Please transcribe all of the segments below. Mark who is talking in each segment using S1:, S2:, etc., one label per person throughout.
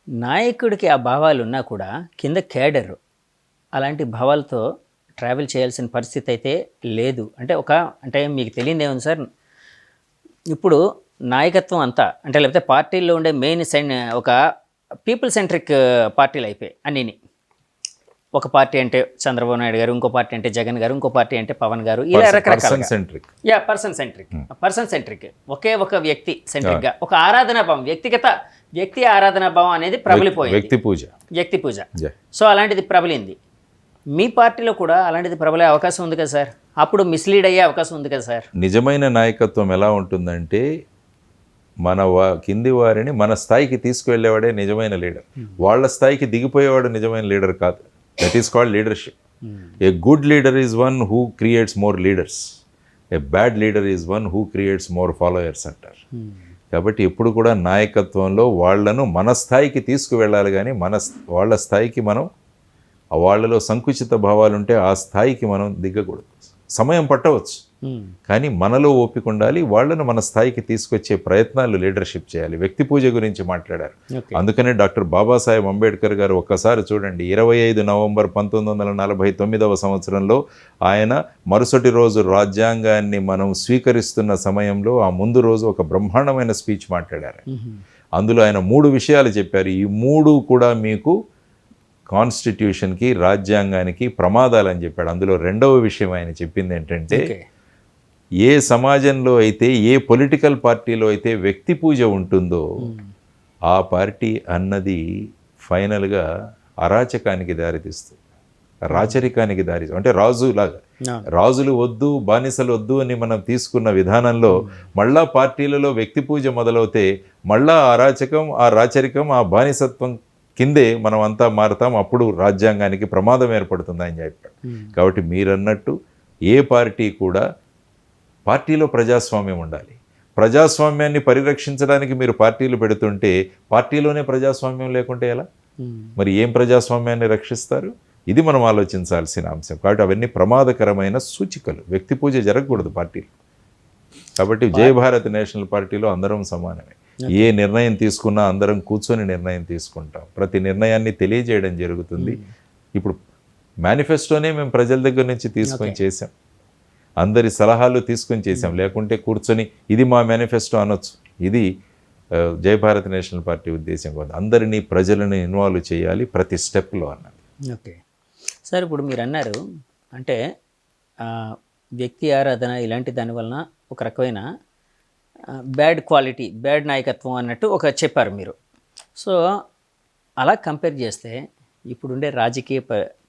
S1: నాయకుడికి ఆ భావాలు ఉన్నా కూడా కింద కేడర్ అలాంటి భావాలతో ట్రావెల్ చేయాల్సిన పరిస్థితి అయితే లేదు. అంటే మీకు తెలియదు ఏముంది సార్, ఇప్పుడు నాయకత్వం అంతా అంటే లేకపోతే పార్టీల్లో ఉండే మెయిన్ ఒక పీపుల్ సెంట్రిక్ పార్టీలు అయిపోయాయి అన్నీని. ఒక పార్టీ అంటే చంద్రబాబు నాయుడు గారు, ఇంకో పార్టీ అంటే జగన్ గారు, ఇంకో పార్టీ అంటే పవన్ గారు, ఇలా రకరకాల పర్సన్ సెంట్రిక్ ఒకే ఒక వ్యక్తి సెంట్రిక్గా ఒక ఆరాధనాభావం, వ్యక్తి ఆరాధనాభావం అనేది ప్రబలిపోయింది. వ్యక్తి పూజ. సో అలాంటిది ప్రబలింది. మీ పార్టీలో కూడా అలాంటిది ప్రబలే అవకాశం ఉంది కదా సార్? అప్పుడు మిస్లీడ్ అయ్యే అవకాశం ఉంది కదా సార్?
S2: నిజమైన నాయకత్వం ఎలా ఉంటుందంటే మన కింది వారిని మన స్థాయికి తీసుకువెళ్ళేవాడే నిజమైన లీడర్. వాళ్ళ స్థాయికి దిగిపోయేవాడు నిజమైన లీడర్ కాదు. That is called leadership. A good leader is one who creates more leaders. A bad leader is one who creates more followers అంటారు. కాబట్టి ఎప్పుడు కూడా నాయకత్వంలో వాళ్లను మన స్థాయికి తీసుకువెళ్ళాలి, కానీ వాళ్ళ స్థాయికి మనం వాళ్ళలో సంకుచిత భావాలుంటే ఆ స్థాయికి మనం దిగకూడదు. సమయం పట్టవచ్చు, కానీ మనలో ఓపిక ఉండాలి. వాళ్ళను మన స్థాయికి తీసుకొచ్చే ప్రయత్నాలు లీడర్షిప్ చేయాలి. వ్యక్తి పూజ గురించి మాట్లాడారు. అందుకనే డాక్టర్ బాబాసాహెబ్ అంబేద్కర్ గారు ఒక్కసారి చూడండి, 25 నవంబర్ 1949 సంవత్సరంలో ఆయన మరుసటి రోజు రాజ్యాంగాన్ని మనం స్వీకరిస్తున్న సమయంలో ఆ ముందు రోజు ఒక బ్రహ్మాండమైన స్పీచ్ మాట్లాడారు. అందులో ఆయన 3 విషయాలు చెప్పారు. ఈ 3 కూడా మీకు కాన్స్టిట్యూషన్కి, రాజ్యాంగానికి ప్రమాదాలని చెప్పాడు. అందులో 2వ విషయం ఆయన చెప్పింది ఏంటంటే, ఏ సమాజంలో అయితే, ఏ పొలిటికల్ పార్టీలో అయితే వ్యక్తి పూజ ఉంటుందో ఆ పార్టీ అన్నది ఫైనల్గా అరాచకానికి దారితీస్తుంది, రాచరికానికి దారితీస్తుంది. అంటే రాజులు వద్దు, బానిసలు వద్దు అని మనం తీసుకున్న విధానంలో మళ్ళా పార్టీలలో వ్యక్తి పూజ మొదలవుతే మళ్ళా అరాచకం, ఆ రాచరికం, ఆ బానిసత్వం కిందే మనం అంతా మారుతాం. అప్పుడు రాజ్యాంగానికి ప్రమాదం ఏర్పడుతుంది అని చెప్పాడు. కాబట్టి మీరన్నట్టు ఏ పార్టీ కూడా, పార్టీలో ప్రజాస్వామ్యం ఉండాలి. ప్రజాస్వామ్యాన్ని పరిరక్షించడానికి మీరు పార్టీలు పెడుతుంటే పార్టీలోనే ప్రజాస్వామ్యం లేకుంటే ఎలా? మరి ఏం ప్రజాస్వామ్యాన్ని రక్షిస్తారు? ఇది మనం ఆలోచించాల్సిన అంశం. కాబట్టి అవన్నీ ప్రమాదకరమైన సూచికలు. వ్యక్తి పూజ జరగకూడదు పార్టీలు. కాబట్టి జయ భారత్ నేషనల్ పార్టీలో అందరం సమానమే. ఏ నిర్ణయం తీసుకున్నా అందరం కూర్చొని నిర్ణయం తీసుకుంటాం. ప్రతి నిర్ణయాన్ని తెలియజేయడం జరుగుతుంది. ఇప్పుడు మేనిఫెస్టోనే మేము ప్రజల దగ్గర నుంచి తీసుకొని చేసాం, అందరి సలహాలు తీసుకొని చేసాం. లేకుంటే కూర్చొని ఇది మా మేనిఫెస్టో అనొచ్చు. ఇది జయ భారత్ నేషనల్ పార్టీ ఉద్దేశం కాదు. అందరినీ, ప్రజలను ఇన్వాల్వ్ చేయాలి ప్రతి స్టెప్లో అన్నది.
S1: ఓకే సార్, ఇప్పుడు మీరు అన్నారు అంటే వ్యక్తి ఆరాధన ఇలాంటి దానివలన ఒక రకమైన బ్యాడ్ క్వాలిటీ, బ్యాడ్ నాయకత్వం అన్నట్టు చెప్పారు మీరు. సో అలా కంపేర్ చేస్తే ఇప్పుడుండే రాజకీయ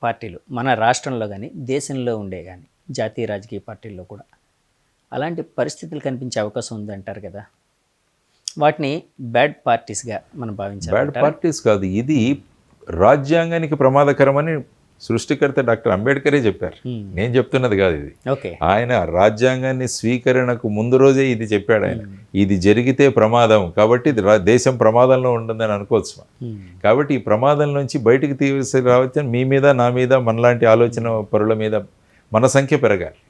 S1: పార్టీలు మన రాష్ట్రంలో కానీ, దేశంలో ఉండే కానీ జాతీయ రాజకీయ పార్టీల్లో కూడా అలాంటి పరిస్థితులు కనిపించే అవకాశం ఉందంటారు కదా? వాటిని బ్యాడ్ పార్టీస్గా మనం భావించాలి.
S2: బ్యాడ్ పార్టీస్ కాదు, ఇది రాజ్యాంగానికి ప్రమాదకరమని సృష్టికర్త డాక్టర్ అంబేద్కరే చెప్పారు. నేను చెప్తున్నది కాదు ఇది. ఆయన రాజ్యాంగాన్ని స్వీకరణకు ముందు రోజే ఇది చెప్పాడు. ఆయన ఇది జరిగితే ప్రమాదం, కాబట్టి ఇది దేశం ప్రమాదంలో ఉంటుందని అనుకోవచ్చు. కాబట్టి ఈ ప్రమాదం నుంచి బయటికి తీసి రావచ్చని మీ మీద, నా మీద, మనలాంటి ఆలోచన పరుల మీద మన సంఖ్య పెరగాలి.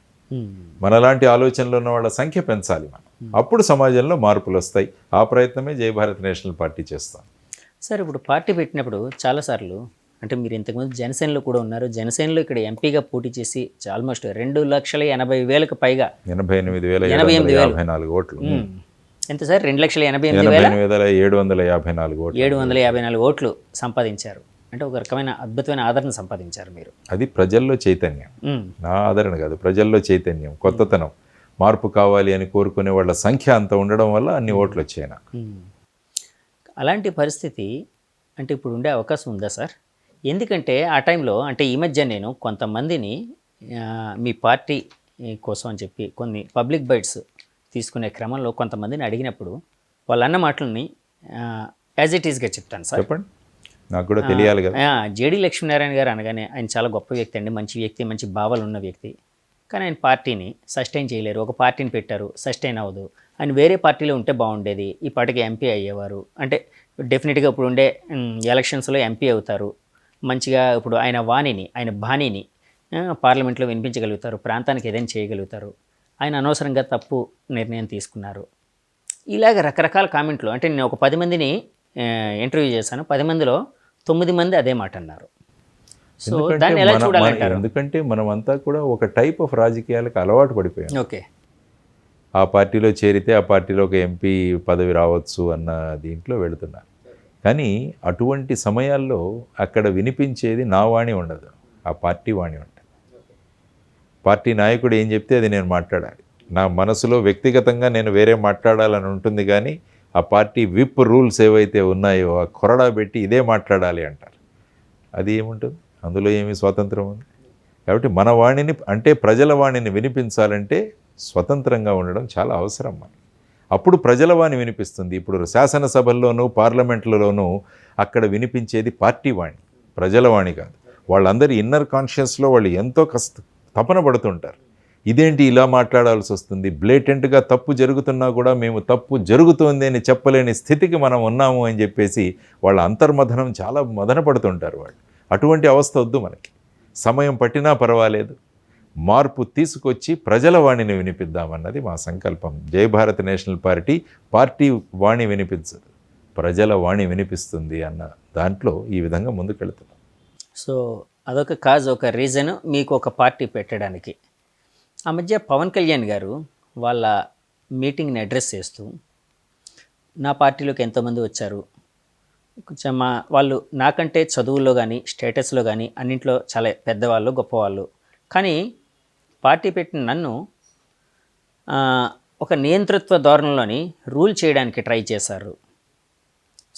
S2: మనలాంటి ఆలోచనలు ఉన్న వాళ్ళ సంఖ్య పెంచాలి మనం. అప్పుడు సమాజంలో మార్పులు వస్తాయి. ఆ ప్రయత్నమే జయ భారత్ నేషనల్ పార్టీ చేస్తాం.
S1: సార్, ఇప్పుడు పార్టీ పెట్టినప్పుడు చాలాసార్లు అంటే మీరు ఇంతకుముందు జనసేనలో కూడా ఉన్నారు. జనసేనలో ఇక్కడ ఎంపీగా పోటీ చేసి ఆల్మోస్ట్ 2,80,000 పైగా
S2: 88,754 ఓట్లు.
S1: ఎంత సార్? 2,88,754 ఓట్లు సంపాదించారు. అంటే ఒక రకమైన అద్భుతమైన ఆదరణ సంపాదించారు మీరు.
S2: అది ప్రజల్లో చైతన్యం, నా ఆదరణ కాదు, ప్రజల్లో చైతన్యం, కొత్తతనం, మార్పు కావాలి అని కోరుకునే వాళ్ళ సంఖ్య అంత ఉండడం వల్ల అన్ని ఓట్లు వచ్చాయి నాకు.
S1: అలాంటి పరిస్థితి అంటే ఇప్పుడు ఉండే అవకాశం ఉందా సార్? ఎందుకంటే ఆ టైంలో అంటే ఈ మధ్య నేను కొంతమందిని మీ పార్టీ కోసం అని చెప్పి కొన్ని పబ్లిక్ బైట్స్ తీసుకునే క్రమంలో కొంతమందిని అడిగినప్పుడు వాళ్ళు అన్న మాటలని యాజ్ ఇట్ ఈస్గా చెప్తాను సార్.
S2: చెప్పండి, నాకు కూడా తెలియాలి కదా.
S1: జేడీ లక్ష్మీనారాయణ గారు అనగానే ఆయన చాలా గొప్ప వ్యక్తి అండి, మంచి వ్యక్తి, మంచి భావాలు ఉన్న వ్యక్తి. కానీ ఆయన పార్టీని సస్టైన్ చేయలేరు. ఒక పార్టీని పెట్టారు, సస్టైన్ అవ్వదు. ఆయన వేరే పార్టీలో ఉంటే బాగుండేది, ఈ పార్టీకి ఎంపీ అయ్యేవారు. అంటే డెఫినెట్గా ఇప్పుడు ఉండే ఎలక్షన్స్లో ఎంపీ అవుతారు. మంచిగా ఇప్పుడు ఆయన వాణిని, ఆయన బాణిని పార్లమెంట్లో వినిపించగలుగుతారు, ప్రాంతానికి ఏదైనా చేయగలుగుతారు. ఆయన అనవసరంగా తప్పు నిర్ణయం తీసుకున్నారు. ఇలాగ రకరకాల కామెంట్లు. అంటే నేను ఒక 10 మందిని ఇంటర్వ్యూ చేశాను. 10 మందిలో 9 మంది అదే మాట అన్నారు. సో
S2: ఎందుకంటే
S1: దాన్ని ఎలా చూడాలంటారు?
S2: ఎందుకంటే మనమంతా కూడా ఒక టైప్ ఆఫ్ రాజకీయాలకు అలవాటు పడిపోయాం.
S1: ఓకే.
S2: ఆ పార్టీలో చేరితే ఆ పార్టీలో ఒక ఎంపీ పదవి రావచ్చు అన్న దీంట్లో వెళుతున్నారు. కానీ అటువంటి సమయాల్లో అక్కడ వినిపించేది నా వాణి ఉండదు, ఆ పార్టీ వాణి ఉంటుంది. పార్టీ నాయకుడు ఏం చెప్తే అది నేను మాట్లాడాలి. నా మనసులో వ్యక్తిగతంగా నేను వేరే మాట్లాడాలని ఉంటుంది, కానీ ఆ పార్టీ విప్ రూల్స్ ఏవైతే ఉన్నాయో ఆ కొరడా పెట్టి ఇదే మాట్లాడాలి అంటారు. అది ఏముంటుంది, అందులో ఏమి స్వాతంత్రం ఉంది? కాబట్టి మన వాణిని, అంటే ప్రజల వాణిని వినిపించాలంటే స్వతంత్రంగా ఉండడం చాలా అవసరం మనకి. అప్పుడు ప్రజల వాణి వినిపిస్తుంది. ఇప్పుడు శాసనసభల్లోనూ పార్లమెంట్లలోనూ అక్కడ వినిపించేది పార్టీ వాణి, ప్రజల వాణి కాదు. వాళ్ళందరి ఇన్నర్ కాన్షియస్లో వాళ్ళు ఎంతో తపన పడుతుంటారు. ఇదేంటి ఇలా మాట్లాడాల్సి వస్తుంది, బ్లేటెంట్గా తప్పు జరుగుతున్నా కూడా మేము తప్పు జరుగుతోంది అని చెప్పలేని స్థితికి మనం ఉన్నాము అని చెప్పేసి వాళ్ళ అంతర్మథనం చాలా మదన పడుతుంటారు వాళ్ళు. అటువంటి అవస్థ వద్దు మనకి. సమయం పట్టినా పర్వాలేదు, మార్పు తీసుకొచ్చి ప్రజల వాణిని వినిపిద్దామన్నది మా సంకల్పం. జై భారత్ నేషనల్ పార్టీ వాణి వినిపించదు, ప్రజల వాణి వినిపిస్తుంది అన్న దాంట్లో ఈ విధంగా ముందుకెళ్తున్నాం.
S1: సో అదొక కాజ్, ఒక రీజన్ మీకు ఒక పార్టీ పెట్టడానికి. ఆ మధ్య పవన్ కళ్యాణ్ గారు వాళ్ళ మీటింగ్ని అడ్రస్ చేస్తూ నా పార్టీలోకి ఎంతోమంది వచ్చారు, కొంచెం వాళ్ళు నాకంటే చదువుల్లో కానీ స్టేటస్లో కానీ అన్నింట్లో చాలా పెద్దవాళ్ళు గొప్పవాళ్ళు, కానీ పార్టీ పెట్టిన నన్ను ఒక నియంతృత్వ ధోరణిలోని రూల్ చేయడానికి ట్రై చేశారు.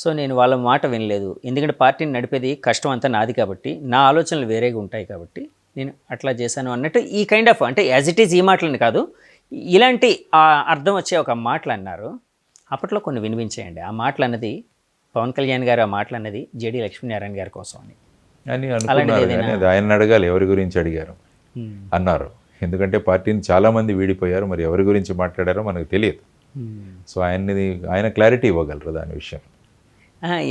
S1: సో నేను వాళ్ళ మాట వినలేదు, ఎందుకంటే పార్టీని నడిపేది కష్టం అంతా నాది కాబట్టి, నా ఆలోచనలు వేరేగా ఉంటాయి కాబట్టి నేను అట్లా చేశాను అన్నట్టు ఈ కైండ్ ఆఫ్, అంటే యాజ్ ఇట్ ఈజ్ ఈ మాటలని కాదు, ఇలాంటి అర్థం వచ్చే ఒక మాటలు అన్నారు. అప్పట్లో కొన్ని వినిపించేయండి. ఆ మాటలు అన్నది పవన్ కళ్యాణ్ గారు, ఆ మాటలు అన్నది జేడీ లక్ష్మీనారాయణ గారి కోసం అని
S2: అనుకున్నారు. కానీ అది ఆయన అడగాలి, ఎవరి గురించి అడిగారు అన్నారు. ఎందుకంటే పార్టీని చాలామంది వీడిపోయారు, మరి ఎవరి గురించి మాట్లాడారో మనకు తెలియదు. సో ఆయన క్లారిటీ ఇవ్వగలరు దాని విషయం.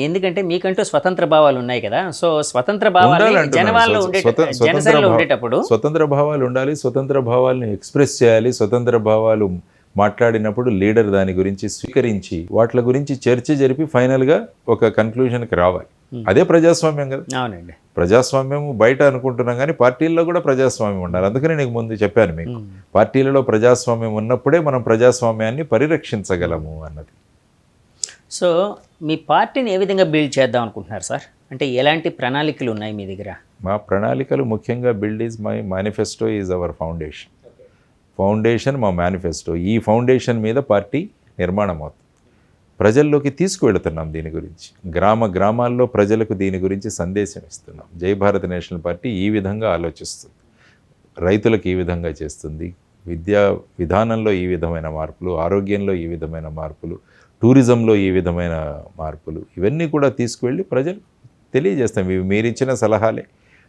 S1: ఎందుకంటే మీకంటూ స్వతంత్ర భావాలు ఉన్నాయి కదా, సో స్వతంత్ర భావాలు జనసేనలో ఉండేటప్పుడు
S2: స్వతంత్ర భావాలు ఉండాలి, స్వతంత్ర భావాలను ఎక్స్ప్రెస్ చేయాలి. స్వతంత్ర భావాలు మాట్లాడినప్పుడు లీడర్ దాని గురించి స్వీకరించి వాటి గురించి చర్చ జరిపి ఫైనల్గా ఒక కన్క్లూజన్కి రావాలి. అదే ప్రజాస్వామ్యం కదా.
S1: అవునండి,
S2: ప్రజాస్వామ్యం బయట అనుకుంటున్నాం, కానీ పార్టీల్లో కూడా ప్రజాస్వామ్యం ఉండాలి. అందుకని నేను ముందు చెప్పాను మీకు, పార్టీలలో ప్రజాస్వామ్యం ఉన్నప్పుడే మనం ప్రజాస్వామ్యాన్ని పరిరక్షించగలము అన్నది.
S1: సో మీ పార్టీని ఏ విధంగా బిల్డ్ చేద్దాం అనుకుంటున్నారు సార్? అంటే ఎలాంటి ప్రణాళికలు ఉన్నాయి మీ దగ్గర?
S2: మా ప్రణాళికలు ముఖ్యంగా build is my manifesto is our foundation మా మేనిఫెస్టో. ఈ ఫౌండేషన్ మీద పార్టీ నిర్మాణం అవుతుంది. ప్రజల్లోకి తీసుకువెళుతున్నాం దీని గురించి, గ్రామాల్లో ప్రజలకు దీని గురించి సందేశం ఇస్తున్నాం. జై భారత్ నేషనల్ పార్టీ ఈ విధంగా ఆలోచిస్తుంది, రైతులకు ఈ విధంగా చేస్తుంది, విద్యా విధానంలో ఈ విధమైన మార్పులు, ఆరోగ్యంలో ఈ విధమైన మార్పులు, టూరిజంలో ఈ విధమైన మార్పులు, ఇవన్నీ కూడా తీసుకువెళ్ళి ప్రజలు తెలియజేస్తాం. ఇవి మీరిచ్చిన సలహాలే.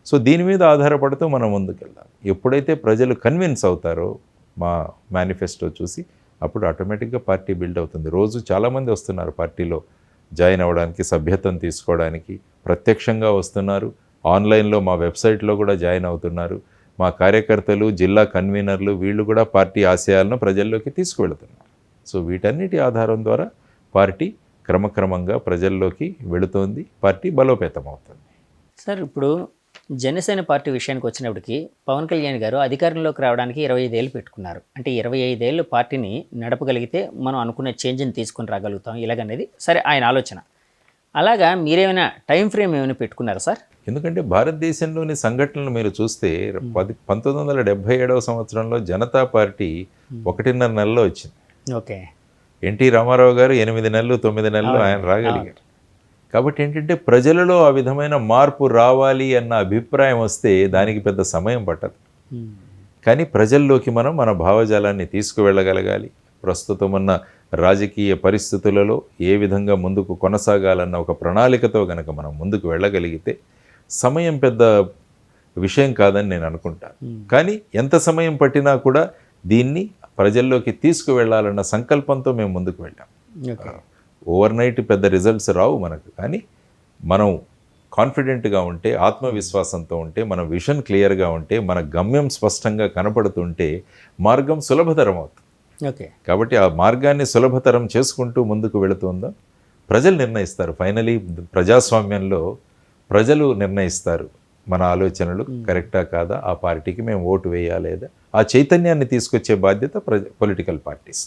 S2: సో దీని మీద ఆధారపడుతూ మనం ముందుకెళ్దాం. ఎప్పుడైతే ప్రజలు కన్విన్స్ అవుతారో మా మేనిఫెస్టో చూసి, అప్పుడు ఆటోమేటిక్గా పార్టీ బిల్డ్ అవుతుంది. రోజు చాలామంది వస్తున్నారు పార్టీలో జాయిన్ అవ్వడానికి, సభ్యత్వం తీసుకోవడానికి, ప్రత్యక్షంగా వస్తున్నారు, ఆన్లైన్లో మా వెబ్సైట్లో కూడా జాయిన్ అవుతున్నారు. మా కార్యకర్తలు, జిల్లా కన్వీనర్లు, వీళ్ళు కూడా పార్టీ ఆశయాలను ప్రజల్లోకి తీసుకువెళుతున్నారు. సో వీటన్నిటి ఆధారం ద్వారా పార్టీ క్రమక్రమంగా ప్రజల్లోకి వెళుతోంది, పార్టీ బలోపేతం అవుతుంది.
S1: సార్ ఇప్పుడు జనసేన పార్టీ విషయానికి వచ్చినప్పటికీ పవన్ కళ్యాణ్ గారు అధికారంలోకి రావడానికి 25 ఏళ్ళు పెట్టుకున్నారు. అంటే 25 ఏళ్ళు పార్టీని నడపగలిగితే మనం అనుకునే చేంజ్ని తీసుకొని రాగలుగుతాం ఇలాగనేది సరే ఆయన ఆలోచన. అలాగా మీరేమైనా టైం ఫ్రేమ్ ఏమైనా పెట్టుకున్నారా సార్?
S2: ఎందుకంటే భారతదేశంలోని సంఘటనలు మీరు చూస్తే 1977వ సంవత్సరంలో జనతా పార్టీ 1.5 నెలలో వచ్చింది.
S1: ఓకే.
S2: ఎన్టీ రామారావు గారు 8 నెలలు 9 నెలలు ఆయన రాగలిగారు. కాబట్టి ఏంటంటే ప్రజలలో ఆ విధమైన మార్పు రావాలి అన్న అభిప్రాయం వస్తే దానికి పెద్ద సమయం పట్టదు. కానీ ప్రజల్లోకి మనం మన భావజాలాన్ని తీసుకువెళ్ళగలగాలి. ప్రస్తుతం ఉన్న రాజకీయ పరిస్థితులలో ఏ విధంగా ముందుకు కొనసాగాలన్న ఒక ప్రణాళికతో కనుక మనం ముందుకు వెళ్ళగలిగితే సమయం పెద్ద విషయం కాదని నేను అనుకుంటాను. కానీ ఎంత సమయం పట్టినా కూడా దీన్ని ప్రజల్లోకి తీసుకువెళ్ళాలన్న సంకల్పంతో మేము ముందుకు వెళ్ళాం. ఓవర్ నైట్ పెద్ద రిజల్ట్స్ రావు మనకు, కానీ మనం కాన్ఫిడెంట్గా ఉంటే, ఆత్మవిశ్వాసంతో ఉంటే, మన విజన్ క్లియర్గా ఉంటే, మన గమ్యం స్పష్టంగా కనపడుతుంటే మార్గం సులభతరం అవుతుంది.
S1: ఓకే.
S2: కాబట్టి ఆ మార్గాన్ని సులభతరం చేసుకుంటూ ముందుకు వెళుతుందాం. ప్రజలు నిర్ణయిస్తారు. ఫైనలీ ప్రజాస్వామ్యంలో ప్రజలు నిర్ణయిస్తారు మన ఆలోచనలు కరెక్టా కాదా, ఆ పార్టీకి మేము ఓటు వేయాలేదా, ఆ చైతన్యాన్ని తీసుకొచ్చే బాధ్యత పొలిటికల్ పార్టీస్.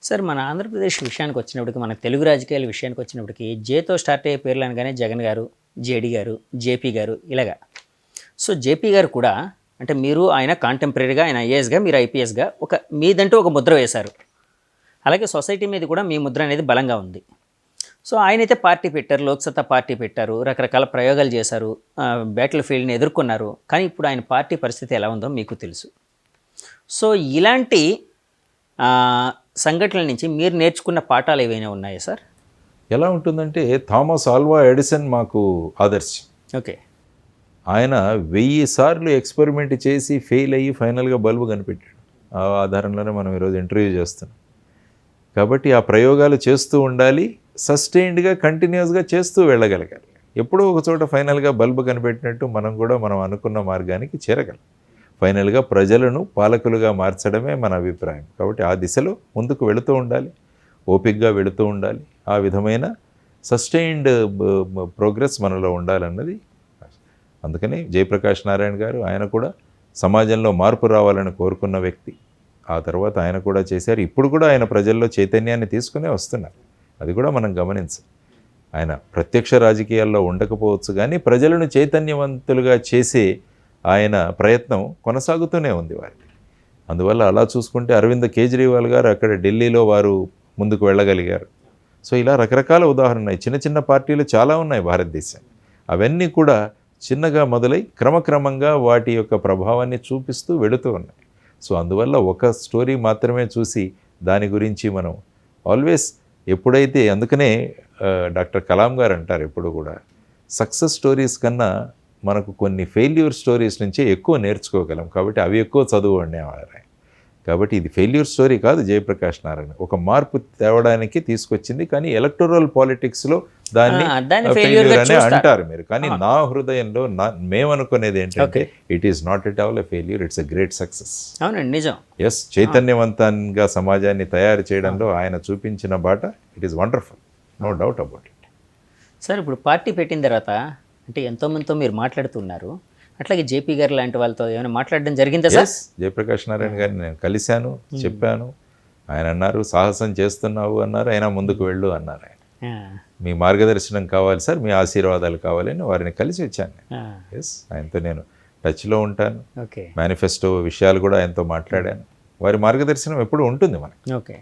S1: సార్ మన ఆంధ్రప్రదేశ్ విషయానికి వచ్చినప్పటికి, మన తెలుగు రాజకీయాల విషయానికి వచ్చినప్పటికి జేతో స్టార్ట్ అయ్యే పేర్లు అనగానే జగన్ గారు, జేడీ గారు, జేపీ గారు ఇలాగా. సో జేపీ గారు కూడా అంటే మీరు ఆయన కాంటెంపరీగా, ఆయన ఐఏఎస్గా, మీరు ఐపీఎస్గా మీదంటూ ఒక ముద్ర వేశారు. అలాగే సొసైటీ మీద కూడా మీ ముద్ర అనేది బలంగా ఉంది. సో ఆయనైతే పార్టీ పెట్టారు, లోక్సత్తా పార్టీ పెట్టారు, రకరకాల ప్రయోగాలు చేశారు, బ్యాటిల్ ఫీల్డ్ని ఎదుర్కొన్నారు. కానీ ఇప్పుడు ఆయన పార్టీ పరిస్థితి ఎలా ఉందో మీకు తెలుసు. సో ఇలాంటి సంఘటనల నుంచి మీరు నేర్చుకున్న పాఠాలు ఏవైనా ఉన్నాయా సార్?
S2: ఎలా ఉంటుందంటే థామస్ ఆల్వా ఎడిసన్ మాకు ఆదర్శం.
S1: ఓకే.
S2: ఆయన 1000 సార్లు ఎక్స్పెరిమెంట్ చేసి ఫెయిల్ అయ్యి ఫైనల్గా బల్బు కనిపెట్టాడు. ఆ ఆధారంలోనే మనం ఈరోజు ఇంటర్వ్యూ చేస్తున్నాం. కాబట్టి ఆ ప్రయోగాలు చేస్తూ ఉండాలి, సస్టైన్డ్గా కంటిన్యూస్గా చేస్తూ వెళ్ళగలగాలి. ఎప్పుడో ఒక చోట ఫైనల్గా బల్బు కనిపెట్టినట్టు మనం కూడా మనం అనుకున్న మార్గానికి చేరగలం. ఫైనల్గా ప్రజలను పాలకులుగా మార్చడమే మన అభిప్రాయం. కాబట్టి ఆ దిశలో ముందుకు వెళుతూ ఉండాలి, ఓపికగా వెళుతూ ఉండాలి. ఆ విధమైన సస్టైన్డ్ ప్రోగ్రెస్ మనలో ఉండాలన్నది. అందుకని జయప్రకాష్ నారాయణ గారు, ఆయన కూడా సమాజంలో మార్పు రావాలని కోరుకున్న వ్యక్తి. ఆ తర్వాత ఆయన కూడా చేశారు. ఇప్పుడు కూడా ఆయన ప్రజల్లో చైతన్యాన్ని తీసుకునే వస్తున్నారు. అది కూడా మనం గమనించాలి. ఆయన ప్రత్యక్ష రాజకీయాల్లో ఉండకపోవచ్చు, కానీ ప్రజలను చైతన్యవంతులుగా చేసే ఆయన ప్రయత్నం కొనసాగుతూనే ఉంది వారికి. అందువల్ల అలా చూసుకుంటే అరవింద్ కేజ్రీవాల్ గారు అక్కడ ఢిల్లీలో వారు ముందుకు వెళ్ళగలిగారు. సో ఇలా రకరకాల ఉదాహరణలు ఉన్నాయి. చిన్న చిన్న పార్టీలు చాలా ఉన్నాయి భారతదేశం. అవన్నీ కూడా చిన్నగా మొదలై క్రమక్రమంగా వాటి యొక్క ప్రభావాన్ని చూపిస్తూ వెళుతూ ఉన్నాయి. సో అందువల్ల ఒక స్టోరీ మాత్రమే చూసి దాని గురించి మనం ఆల్వేస్ ఎప్పుడైతే, అందుకనే డాక్టర్ కలాం గారు అంటారు ఎప్పుడు కూడా, సక్సెస్ స్టోరీస్ కన్నా మనకు కొన్ని ఫెయిల్యూర్ స్టోరీస్ నుంచి ఎక్కువ నేర్చుకోగలం. కాబట్టి అవి ఎక్కువ చదువు అనేవారు. కాబట్టి ఇది ఫెయిల్యూర్ స్టోరీ కాదు జయప్రకాష్ నారాయణ. ఒక మార్పు తేవడానికి తీసుకొచ్చింది, కానీ ఎలక్టోరల్ పాలిటిక్స్లో దాన్ని ఫెయిల్యూర్ అనే అంటారు మీరు. కానీ నా హృదయంలో మేమనుకునేది ఏంటంటే it is not at all a failure, it's a great success.
S1: అవునండి, నిజం.
S2: ఎస్, చైతన్యవంతంగా సమాజాన్ని తయారు చేయడంలో ఆయన చూపించిన బాట it is wonderful, no doubt about it.
S1: Sir ఇప్పుడు పార్టీ పెట్టిన తర్వాత అంటే ఎంతోమందితో మీరు మాట్లాడుతున్నారు, అట్లాగే జేపీ గారు లాంటి వాళ్ళతో ఏమైనా మాట్లాడడం జరిగిందా సార్?
S2: జయప్రకాష్ నారాయణ గారిని నేను కలిశాను, చెప్పాను. ఆయన అన్నారు సాహసం చేస్తున్నావు అన్నారు, అయినా ముందుకు వెళ్ళు అన్నారు. ఆయన మీ మార్గదర్శనం కావాలి సార్, మీ ఆశీర్వాదాలు కావాలని వారిని కలిసి వచ్చాను. ఎస్, ఆయనతో నేను టచ్లో ఉంటాను.
S1: ఓకే.
S2: మేనిఫెస్టో విషయాలు కూడా ఆయనతో మాట్లాడాను. వారి మార్గదర్శనం ఎప్పుడు ఉంటుంది మనకి.
S1: ఓకే.